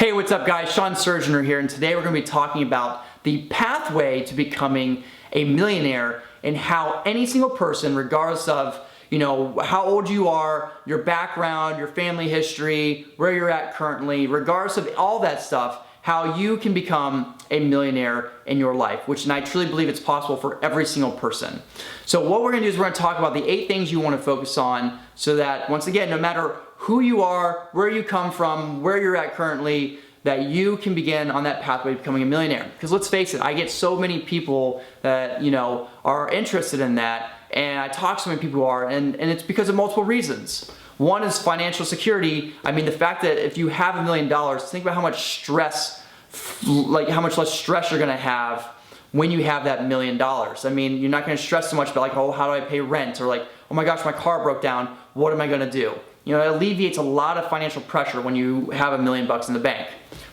Hey, what's up guys? Sean Surgener here, and today we're going to be talking about the pathway to becoming a millionaire and how any single person, regardless of how old you are, your background, your family history, where you're at currently, regardless of all that stuff, how you can become a millionaire in your life, and I truly believe it's possible for every single person. So what we're going to do is we're going to talk about the 8 things you want to focus on so that, once again, no matter who you are, where you come from, where you're at currently, that you can begin on that pathway to becoming a millionaire. Because let's face it, I get so many people that are interested in that, and I talk to so many people who are, and it's because of multiple reasons. One is financial security. I mean, the fact that if you have $1 million, think about how much stress, how much less stress you're gonna have when you have that $1 million. I mean, you're not gonna stress so much about oh, how do I pay rent? Or oh my gosh, my car broke down, what am I gonna do? It alleviates a lot of financial pressure when you have $1 million in the bank.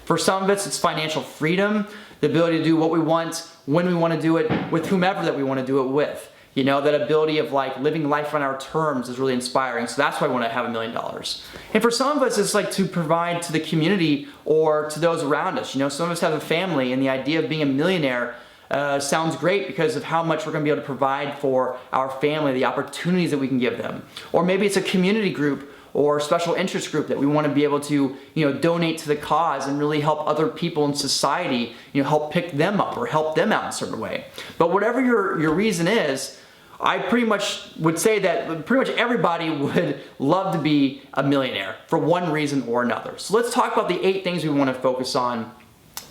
For some of us, it's financial freedom, the ability to do what we want, when we want to do it, with whomever that we want to do it with. That ability of living life on our terms is really inspiring. So that's why I want to have $1 million. And for some of us, it's to provide to the community or to those around us. Some of us have a family, and the idea of being a millionaire sounds great because of how much we're going to be able to provide for our family, the opportunities that we can give them. Or maybe it's a community group or special interest group that we want to be able to donate to the cause and really help other people in society, help pick them up or help them out in a certain way. But whatever your reason is, I pretty much would say that pretty much everybody would love to be a millionaire for one reason or another. So let's talk about the 8 things we want to focus on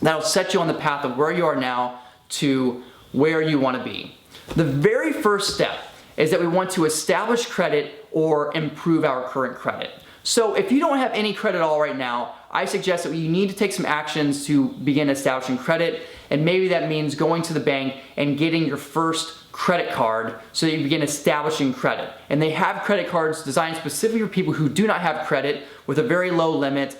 that'll set you on the path of where you are now to where you want to be. The very first step is that we want to establish credit or improve our current credit. So if you don't have any credit at all right now, I suggest that you need to take some actions to begin establishing credit, and maybe that means going to the bank and getting your first credit card so that you begin establishing credit. And they have credit cards designed specifically for people who do not have credit with a very low limit.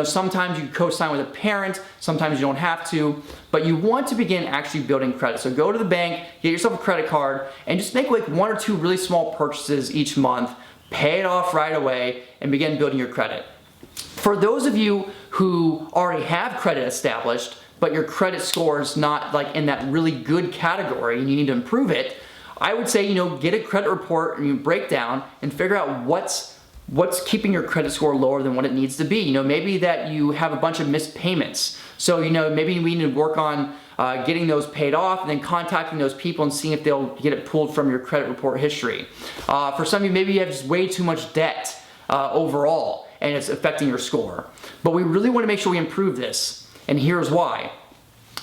Sometimes you co-sign with a parent, sometimes you don't have to, but you want to begin actually building credit. So go to the bank, get yourself a credit card, and just make 1 or 2 really small purchases each month, pay it off right away, and begin building your credit. For those of you who already have credit established, but your credit score is not in that really good category and you need to improve it, I would say, get a credit report and you break down and figure out what's keeping your credit score lower than what it needs to be. Maybe that you have a bunch of missed payments. So, maybe we need to work on getting those paid off and then contacting those people and seeing if they'll get it pulled from your credit report history. For some of you, maybe you have just way too much debt overall and it's affecting your score. But we really want to make sure we improve this, and here's why.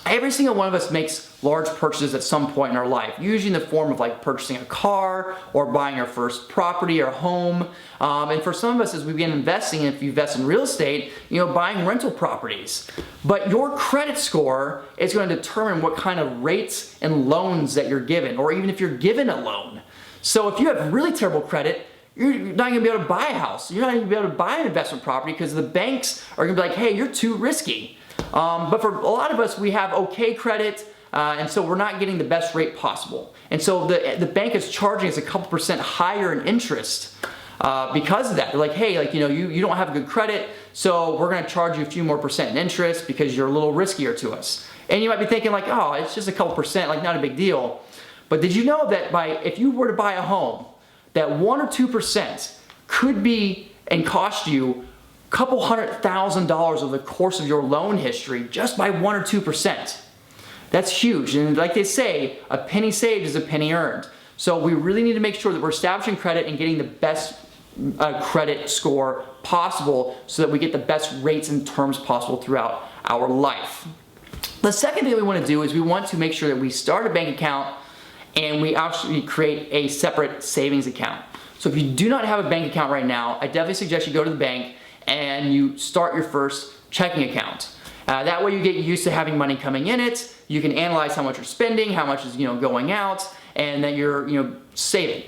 Every single one of us makes large purchases at some point in our life, usually in the form of purchasing a car or buying our first property or home. And for some of us, as we begin investing, if you invest in real estate, buying rental properties. But your credit score is going to determine what kind of rates and loans that you're given, or even if you're given a loan. So if you have really terrible credit, you're not going to be able to buy a house. You're not going to be able to buy an investment property because the banks are going to be hey, you're too risky. But for a lot of us, we have okay credit, and so we're not getting the best rate possible. And so the bank is charging us a couple % higher in interest because of that. They're hey, you don't have good credit, so we're going to charge you a few more % in interest because you're a little riskier to us. And you might be thinking oh, it's just a couple %, not a big deal. But did you know that if you were to buy a home, that 1 or 2% could be and cost you couple $100,000 over the course of your loan history just by 1 or 2%. That's huge. And like they say, a penny saved is a penny earned. So we really need to make sure that we're establishing credit and getting the best credit score possible so that we get the best rates and terms possible throughout our life. The second thing we want to do is we want to make sure that we start a bank account and we actually create a separate savings account. So if you do not have a bank account right now, I definitely suggest you go to the bank and you start your first checking account. That way you get used to having money coming in it, you can analyze how much you're spending, how much is going out, and then you're saving.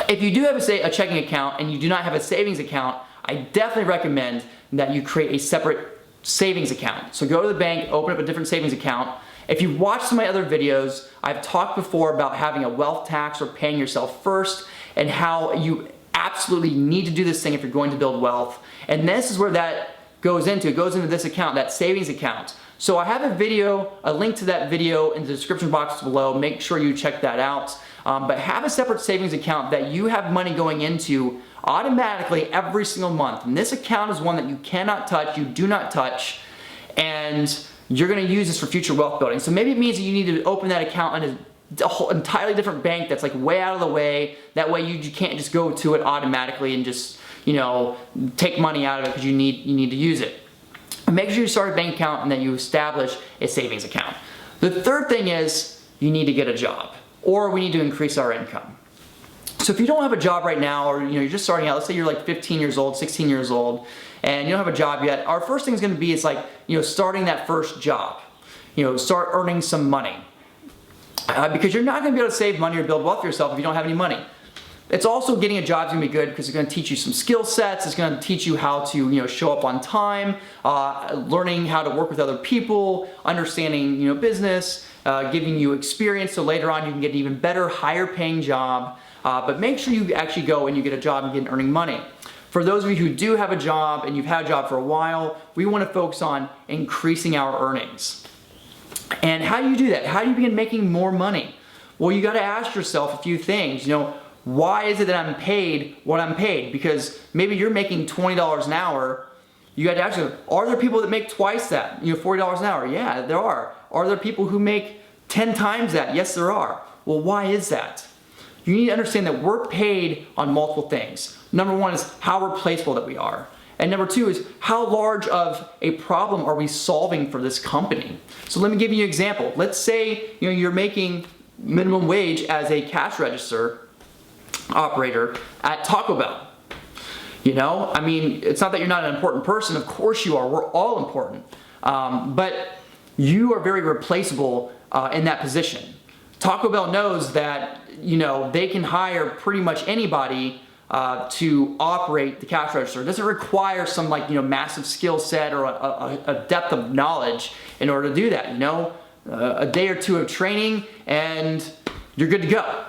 If you do have a checking account and you do not have a savings account, I definitely recommend that you create a separate savings account. So go to the bank, open up a different savings account. If you've watched some of my other videos, I've talked before about having a wealth tax or paying yourself first, and how you absolutely need to do this thing if you're going to build wealth. And this is where that goes into this account, that savings account. So I have a link to that video in the description box below. Make sure you check that out. But have a separate savings account that you have money going into automatically every single month. And this account is one that you cannot touch, you do not touch, and you're gonna use this for future wealth building. So maybe it means that you need to open that account in a whole entirely different bank that's like way out of the way. That way you can't just go to it automatically and just, take money out of it because you need to use it. Make sure you start a bank account and that you establish a savings account. The third thing is you need to get a job, or we need to increase our income. So if you don't have a job right now, or you're just starting out, let's say you're like 15 years old, 16 years old, and you don't have a job yet, our first thing is going to be starting that first job. Start earning some money. Because you're not going to be able to save money or build wealth for yourself if you don't have any money. It's also getting a job is going to be good because it's going to teach you some skill sets. It's going to teach you how to show up on time, learning how to work with other people, understanding business, giving you experience so later on you can get an even better, higher paying job. But make sure you actually go and you get a job and get earning money. For those of you who do have a job and you've had a job for a while, we want to focus on increasing our earnings. And how do you do that? How do you begin making more money? Well, you got to ask yourself a few things. Why is it that I'm paid what I'm paid? Because maybe you're making $20 an hour. You got to ask yourself, are there people that make twice that? $40 an hour? Yeah, there are. Are there people who make 10 times that? Yes, there are. Well, why is that? You need to understand that we're paid on multiple things. Number one is how replaceable that we are. And number two is how large of a problem are we solving for this company? So let me give you an example. Let's say you're making minimum wage as a cash register operator at Taco Bell. It's not that you're not an important person. Of course you are. We're all important. But you are very replaceable in that position. Taco Bell knows that they can hire pretty much anybody to operate the cash register. It doesn't require some massive skill set or a depth of knowledge in order to do that. A day or two of training and you're good to go.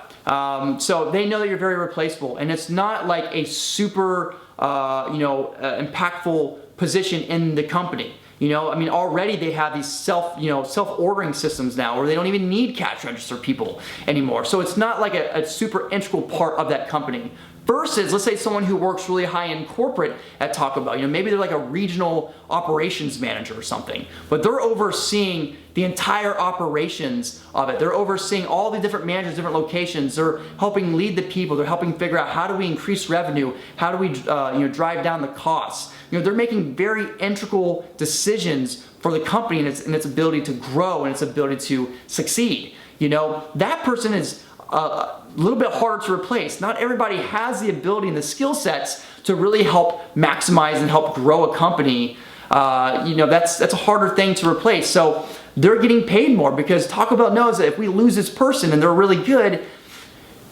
So they know that you're very replaceable, and it's not like a super impactful position in the company. Already they have these self-ordering systems now where they don't even need cash register people anymore. So it's not like a super integral part of that company. Versus, let's say someone who works really high in corporate at Taco Bell. Maybe they're like a regional operations manager or something, but they're overseeing the entire operations of it. They're overseeing all the different managers, different locations. They're helping lead the people. They're helping figure out how do we increase revenue, how do we drive down the costs. They're making very integral decisions for the company and its ability to grow and its ability to succeed. That person is a little bit harder to replace. Not everybody has the ability and the skill sets to really help maximize and help grow a company. That's a harder thing to replace. So they're getting paid more because Taco Bell knows that if we lose this person and they're really good,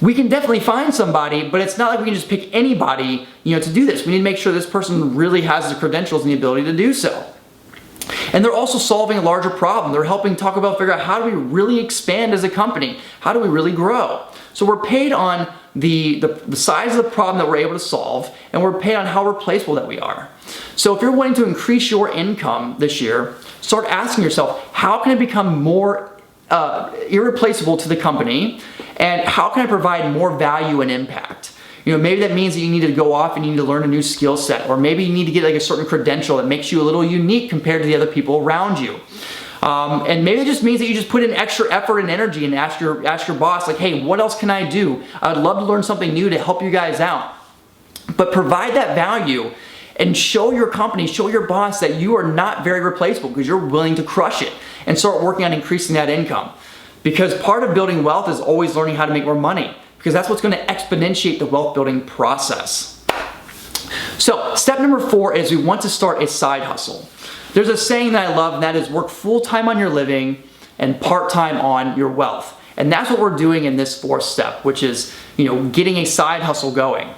we can definitely find somebody, but it's not like we can just pick anybody, to do this. We need to make sure this person really has the credentials and the ability to do so. And they're also solving a larger problem. They're helping Taco Bell figure out how do we really expand as a company? How do we really grow? So we're paid on the size of the problem that we're able to solve, and we're paid on how replaceable that we are. So if you're wanting to increase your income this year, start asking yourself, how can I become more irreplaceable to the company, and how can I provide more value and impact? Maybe that means that you need to go off and you need to learn a new skill set, or maybe you need to get like a certain credential that makes you a little unique compared to the other people around you. And maybe it just means that you just put in extra effort and energy and ask your boss, like, hey, what else can I do? I'd love to learn something new to help you guys out. But provide that value and show your company, show your boss that you are not very replaceable because you're willing to crush it, and start working on increasing that income. Because part of building wealth is always learning how to make more money, because that's what's going to exponentiate the wealth building process. So step number 4 is we want to start a side hustle. There's a saying that I love, and that is work full-time on your living and part-time on your wealth. And that's what we're doing in this 4th step, which is, getting a side hustle going.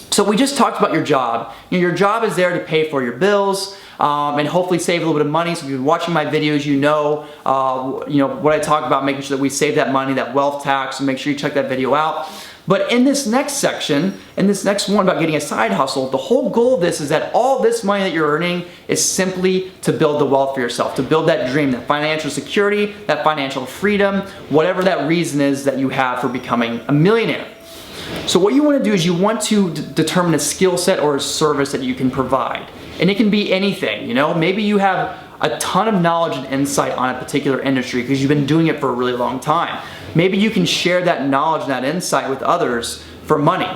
So we just talked about your job. Your job is there to pay for your bills and hopefully save a little bit of money. So if you've been watching my videos, what I talk about, making sure that we save that money, that wealth tax, and make sure you check that video out. But in this next section, in this next one about getting a side hustle, the whole goal of this is that all this money that you're earning is simply to build the wealth for yourself, to build that dream, that financial security, that financial freedom, whatever that reason is that you have for becoming a millionaire. So what you want to do is you want to determine a skill set or a service that you can provide. And it can be anything, you know, maybe you have a ton of knowledge and insight on a particular industry because you've been doing it for a really long time. Maybe you can share that knowledge and that insight with others for money.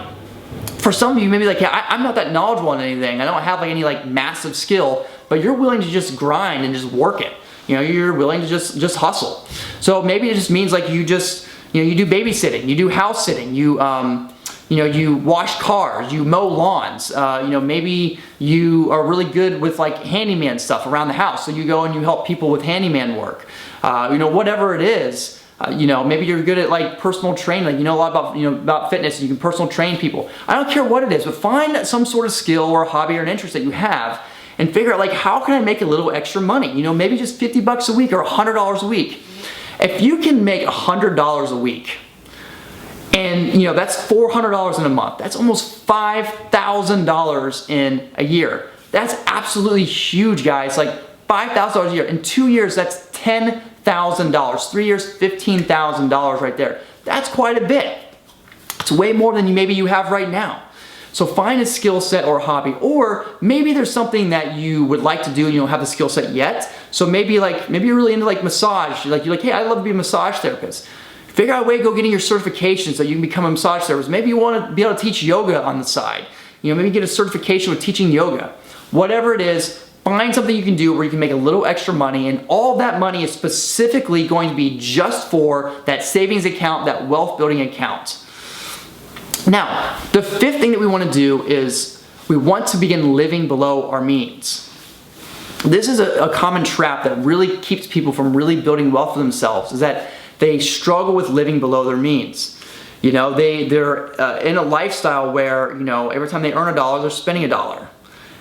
For some of you, maybe like, yeah, I'm not that knowledgeable in anything. I don't have like any like massive skill, but you're willing to just grind and just work it. You know, you're willing to just hustle. So maybe it just means like you just, you know, you do babysitting, you do house sitting, you know, you wash cars, you mow lawns, you know, maybe you are really good with like handyman stuff around the house. So you go and you help people with handyman work. You know, whatever it is, you know, maybe you're good at like personal training, like you know a lot about, you know, about fitness, and you can personal train people. I don't care what it is, but find some sort of skill or a hobby or an interest that you have and figure out like, how can I make a little extra money? You know, maybe just 50 bucks a week or $100 a week. If you can make $100 a week, and you know, that's $400 in a month. That's almost $5,000 in a year. That's absolutely huge, guys. Like $5,000 a year. In 2 years, that's $10,000. 3 years, $15,000 right there. That's quite a bit. It's way more than maybe you have right now. So find a skill set or a hobby, or maybe there's something that you would like to do and you don't have the skill set yet. So maybe you're really into like massage. You're like, hey, I'd love to be a massage therapist. Figure out a way to go getting your certification so you can become a massage therapist. Maybe you want to be able to teach yoga on the side. You know, maybe get a certification with teaching yoga. Whatever it is, find something you can do where you can make a little extra money, and all that money is specifically going to be just for that savings account, that wealth building account. Now, the fifth thing that we want to do is we want to begin living below our means. This is a common trap that really keeps people from really building wealth for themselves, is that they struggle with living below their means. You know, they're in a lifestyle where, you know, every time they earn $1, they're spending $1.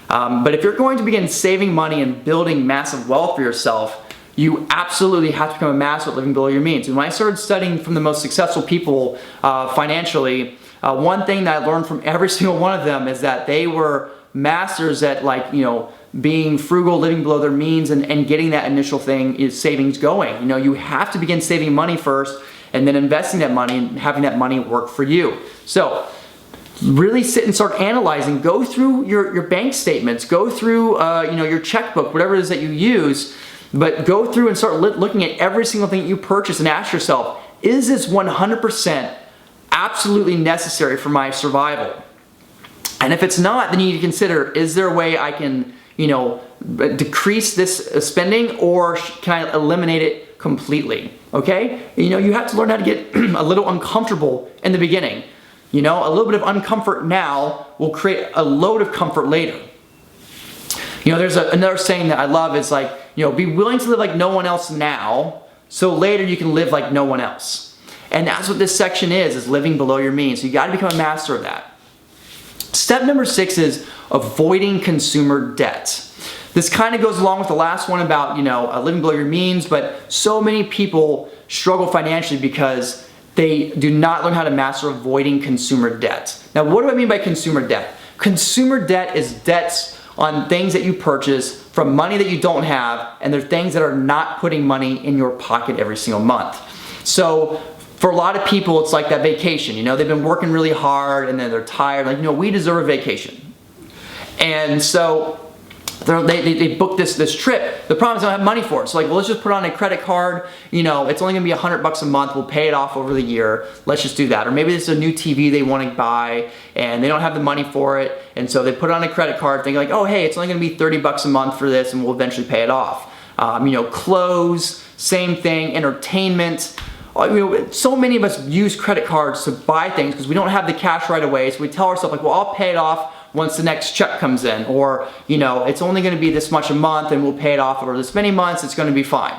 But if you're going to begin saving money and building massive wealth for yourself, you absolutely have to become a master at living below your means. And when I started studying from the most successful people financially, one thing that I learned from every single one of them is that they were masters at, like, you know, being frugal, living below their means, and getting that initial thing is savings going. You know, you have to begin saving money first and then investing that money and having that money work for you. So really sit and start analyzing, go through your bank statements, go through you know, your checkbook, whatever it is that you use, but go through and start looking at every single thing that you purchase and ask yourself, is this 100% absolutely necessary for my survival? And if it's not, then you need to consider, is there a way I can, you know, decrease this spending, or can I eliminate it completely? Okay? You know, you have to learn how to get a little uncomfortable in the beginning. You know, a little bit of uncomfort now will create a load of comfort later. You know, there's another saying that I love, is like, you know, be willing to live like no one else now, so later you can live like no one else. And that's what this section is living below your means. So you got to become a master of that. Step number 6 is avoiding consumer debt. This kind of goes along with the last one about, you know, living below your means, but so many people struggle financially because they do not learn how to master avoiding consumer debt. Now, what do I mean by consumer debt? Consumer debt is debts on things that you purchase from money that you don't have, and they're things that are not putting money in your pocket every single month. So for a lot of people, it's like that vacation. You know, they've been working really hard and then they're tired. Like, you know, we deserve a vacation. And so they book this trip. The problem is they don't have money for it. So like, well, let's just put on a credit card. You know, it's only gonna be $100 a month. We'll pay it off over the year. Let's just do that. Or maybe it's a new TV they want to buy and they don't have the money for it. And so they put it on a credit card thinking like, oh, hey, it's only gonna be $30 a month for this and we'll eventually pay it off. You know, clothes, same thing, entertainment. You know, so many of us use credit cards to buy things because we don't have the cash right away. So we tell ourselves like, well, I'll pay it off once the next check comes in, or, you know, it's only going to be this much a month and we'll pay it off over this many months, it's going to be fine.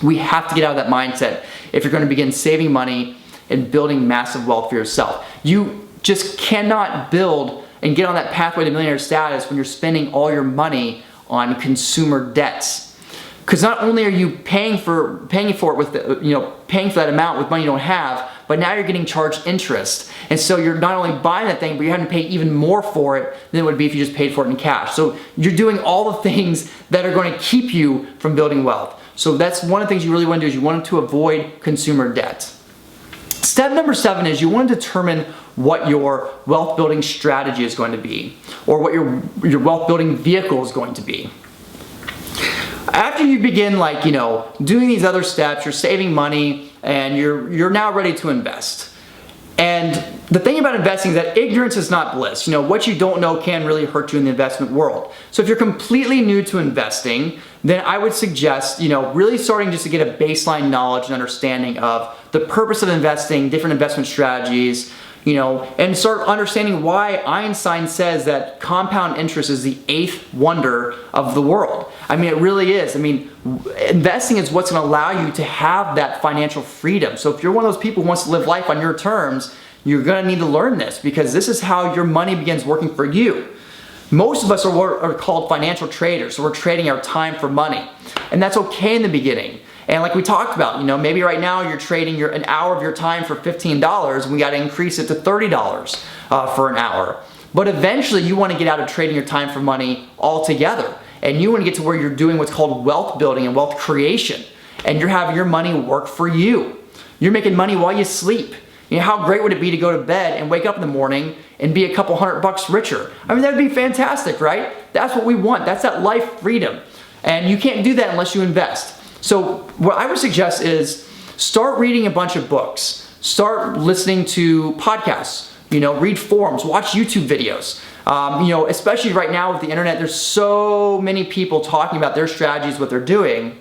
We have to get out of that mindset if you're going to begin saving money and building massive wealth for yourself. You just cannot build and get on that pathway to millionaire status when you're spending all your money on consumer debts. Because not only are you paying for it with, you know, paying for that amount with money you don't have, but now you're getting charged interest. And so you're not only buying that thing, but you're having to pay even more for it than it would be if you just paid for it in cash. So you're doing all the things that are going to keep you from building wealth. So that's one of the things you really want to do, is you want to avoid consumer debt. Step number 7 is you want to determine what your wealth building strategy is going to be, or what your wealth building vehicle is going to be. After you begin doing these other steps, you're saving money and you're now ready to invest. And the thing about investing is that ignorance is not bliss. What you don't know can really hurt you in the investment world. So if you're completely new to investing, then I would suggest, really starting just to get a baseline knowledge and understanding of the purpose of investing, different investment strategies, and start understanding why Einstein says that compound interest is the 8th wonder of the world. It really is. Investing is what's going to allow you to have that financial freedom. So if you're one of those people who wants to live life on your terms, you're going to need to learn this, because this is how your money begins working for you. Most of us are called financial traders, so we're trading our time for money. And that's okay in the beginning. And like we talked about, maybe right now you're trading an hour of your time for $15, and we got to increase it to $30 for an hour. But eventually you want to get out of trading your time for money altogether. And you want to get to where you're doing what's called wealth building and wealth creation. And you're having your money work for you. You're making money while you sleep. How great would it be to go to bed and wake up in the morning and be a couple $100 richer? That'd be fantastic, right? That's what we want. That's that life freedom. And you can't do that unless you invest. So what I would suggest is start reading a bunch of books. Start listening to podcasts. Read forums, watch YouTube videos. Especially right now with the internet, there's so many people talking about their strategies, what they're doing.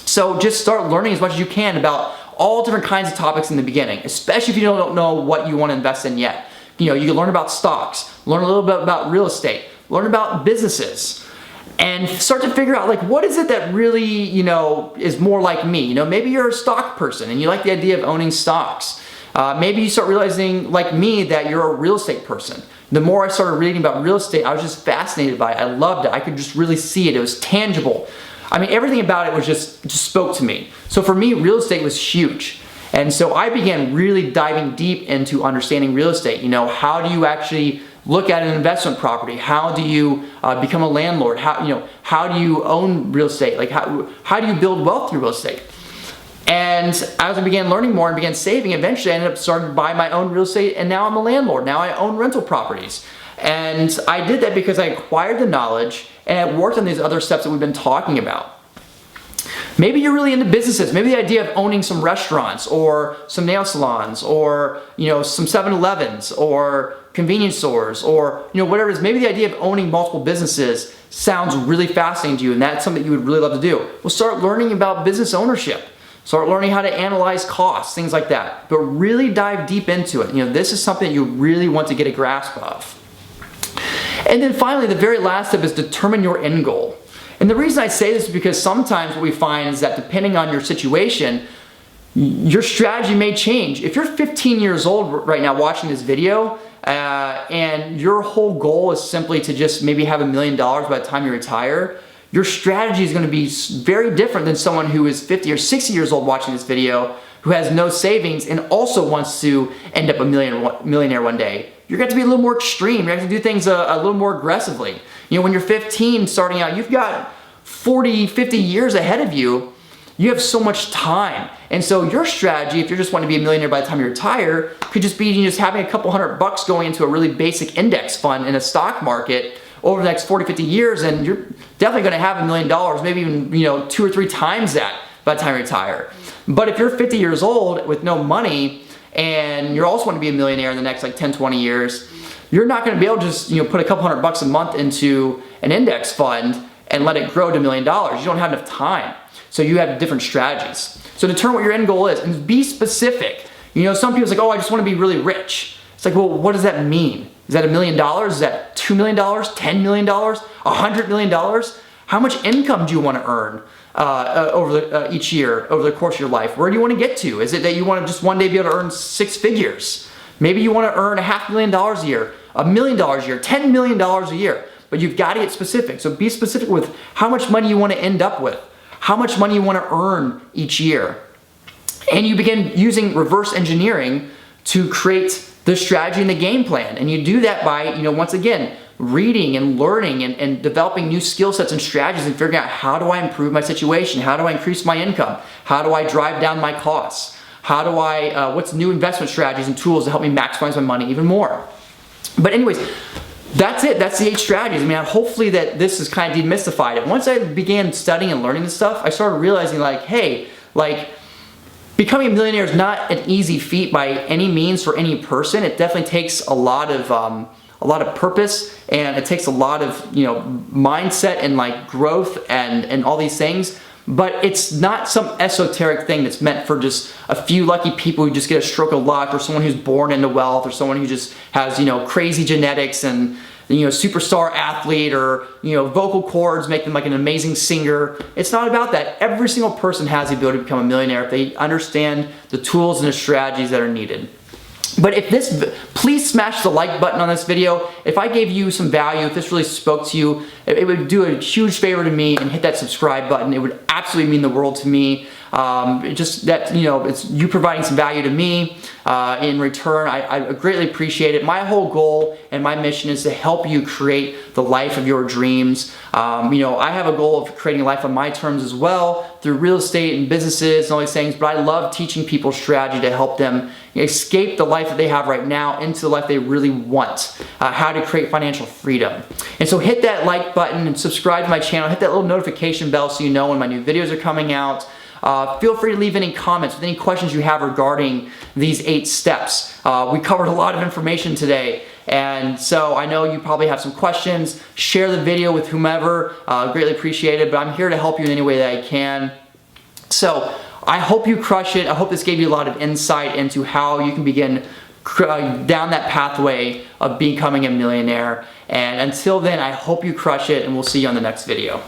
So just start learning as much as you can about all different kinds of topics in the beginning, especially if you don't know what you want to invest in yet. You can learn about stocks, learn a little bit about real estate, learn about businesses, and start to figure out what is it that really, is more like me. Maybe you're a stock person and you like the idea of owning stocks. Maybe you start realizing, like me, that you're a real estate person. The more I started reading about real estate, I was just fascinated by it. I loved it. I could just really see it. It was tangible. Everything about it was just spoke to me. So for me, real estate was huge. And so I began really diving deep into understanding real estate. How do you actually look at an investment property? How do you become a landlord? How do you own real estate? How do you build wealth through real estate? And as I began learning more and began saving, eventually I ended up starting to buy my own real estate, and now I'm a landlord. Now I own rental properties. And I did that because I acquired the knowledge and I worked on these other steps that we've been talking about. Maybe you're really into businesses. Maybe the idea of owning some restaurants or some nail salons or some 7-Elevens or convenience stores or whatever it is. Maybe the idea of owning multiple businesses sounds really fascinating to you, and that's something you would really love to do. Well, start learning about business ownership. Start learning how to analyze costs, things like that. But really dive deep into it. This is something that you really want to get a grasp of. And then finally, the very last step is determine your end goal. And the reason I say this is because sometimes what we find is that depending on your situation, your strategy may change. If you're 15 years old right now watching this video, and your whole goal is simply to just maybe have $1 million by the time you retire, your strategy is going to be very different than someone who is 50 or 60 years old watching this video, who has no savings and also wants to end up a millionaire one day. You're going to be a little more extreme. You're going to do things a little more aggressively. When you're 15 starting out, you've got 40, 50 years ahead of you. You have so much time. And so your strategy, if you're just wanting to be a millionaire by the time you retire, could just be just having a couple $100 going into a really basic index fund in a stock market over the next 40, 50 years, and you're definitely going to have $1 million, maybe even 2 or 3 times that by the time you retire. But if you're 50 years old with no money and you also want to be a millionaire in the next 10, 20 years, you're not going to be able to just put a couple $100 a month into an index fund and let it grow to $1 million. You don't have enough time. So you have different strategies. So determine what your end goal is and be specific. Some people say, oh, I just want to be really rich. It's like, well, what does that mean? Is that $1 million? Is that $2 million? $10 million? $100 million? How much income do you want to earn each year over the course of your life? Where do you want to get to? Is it that you want to just one day be able to earn 6 figures? Maybe you want to earn $500,000 a year, $1 million a year, $10 million a year. But you've got to get specific. So be specific with how much money you want to end up with, how much money you want to earn each year. And you begin using reverse engineering to create the strategy and the game plan. And you do that by, once again, reading and learning and developing new skill sets and strategies and figuring out, how do I improve my situation? How do I increase my income? How do I drive down my costs? How do what's new investment strategies and tools to help me maximize my money even more? But anyways, that's it. That's the 8 strategies. I mean, hopefully that this is kind of demystified it. Once I began studying and learning this stuff, I started realizing hey, becoming a millionaire is not an easy feat by any means for any person. It definitely takes a lot of purpose, and it takes a lot of mindset and growth and all these things. But it's not some esoteric thing that's meant for just a few lucky people who just get a stroke of luck, or someone who's born into wealth, or someone who just has crazy genetics and superstar athlete, or vocal cords make them an amazing singer. It's not about that. Every single person has the ability to become a millionaire if they understand the tools and the strategies that are needed. But please smash the like button on this video. If I gave you some value, if this really spoke to you, it would do a huge favor to me, and hit that subscribe button. It would absolutely mean the world to me. It's you providing some value to me in return. I greatly appreciate it. My whole goal and my mission is to help you create the life of your dreams. I have a goal of creating a life on my terms as well, through real estate and businesses and all these things, but I love teaching people strategy to help them escape the life that they have right now into the life they really want, how to create financial freedom. And so hit that like button and subscribe to my channel, hit that little notification bell so you know when my new videos are coming out. Feel free to leave any comments with any questions you have regarding these 8 steps. We covered a lot of information today, and so I know you probably have some questions. Share the video with whomever, greatly appreciate it, but I'm here to help you in any way that I can. So I hope you crush it. I hope this gave you a lot of insight into how you can begin down that pathway of becoming a millionaire. And until then, I hope you crush it, and we'll see you on the next video.